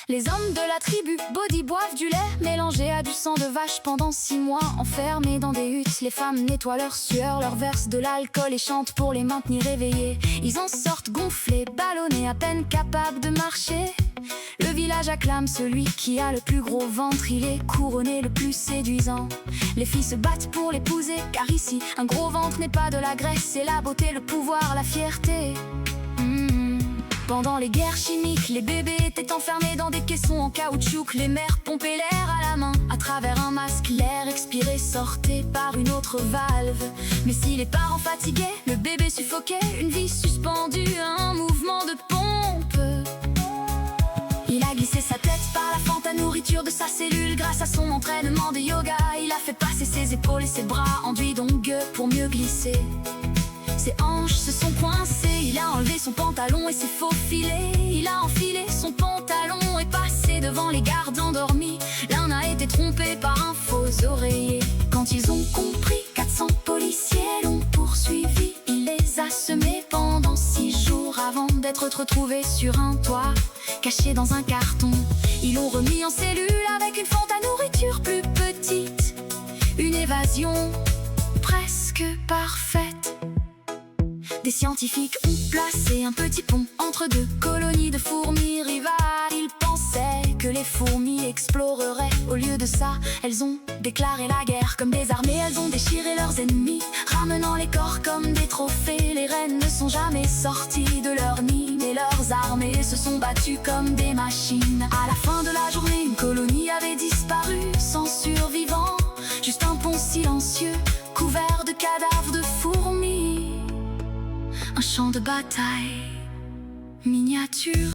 Les hommes de la tribu Body boivent du lait mélangé à du sang de vache pendant 6 mois enfermés dans des huttes. Les femmes nettoient leur sueur, leur versent de l'alcool et chantent pour les maintenir éveillés. Ils en sortent gonflés, ballonnés, à peine capables de marcher. Le village acclame celui qui a le plus gros ventre, il est couronné le plus séduisant. Les filles se battent pour l'épouser, car ici, un gros ventre n'est pas de la graisse, c'est la beauté, le pouvoir, la fierté. Pendant les guerres chimiques, les bébés étaient enfermés dans des caissons en caoutchouc. Les mères pompaient l'air à la main, à travers un masque. L'air expiré sortait par une autre valve. Mais si les parents fatiguaient, le bébé suffoquait. Une vie suspendue à un mouvement de pompe. Il a glissé sa tête par la fente à nourriture de sa cellule. Grâce à son entraînement de yoga, il a fait passer ses épaules et ses bras enduits d'ongles pour mieux glisser. Ses hanches se sont coincées, il a enlevé son pantalon et s'est faufilé. Il a enfilé son pantalon et passé devant les gardes endormis. L'un a été trompé par un faux oreiller. Quand ils ont compris, 400 policiers l'ont poursuivi. Il les a semés pendant 6 jours avant d'être retrouvés sur un toit, caché dans un carton. Ils l'ont remis en cellule avec une fente à nourriture plus petite. Une évasion presque parfaite. Des scientifiques ont placé un petit pont entre deux colonies de fourmis rivales. Ils pensaient que les fourmis exploreraient. Au lieu de ça, elles ont déclaré la guerre. Comme des armées, elles ont déchiré leurs ennemis, ramenant les corps comme des trophées. Les reines ne sont jamais sorties de leur nid, mais leurs armées se sont battues comme des machines. À la fin de la journée, une colonie avait disparu sans survivants. Juste un pont silencieux, couvert de cadavres de fourmis. Un champ de bataille miniature.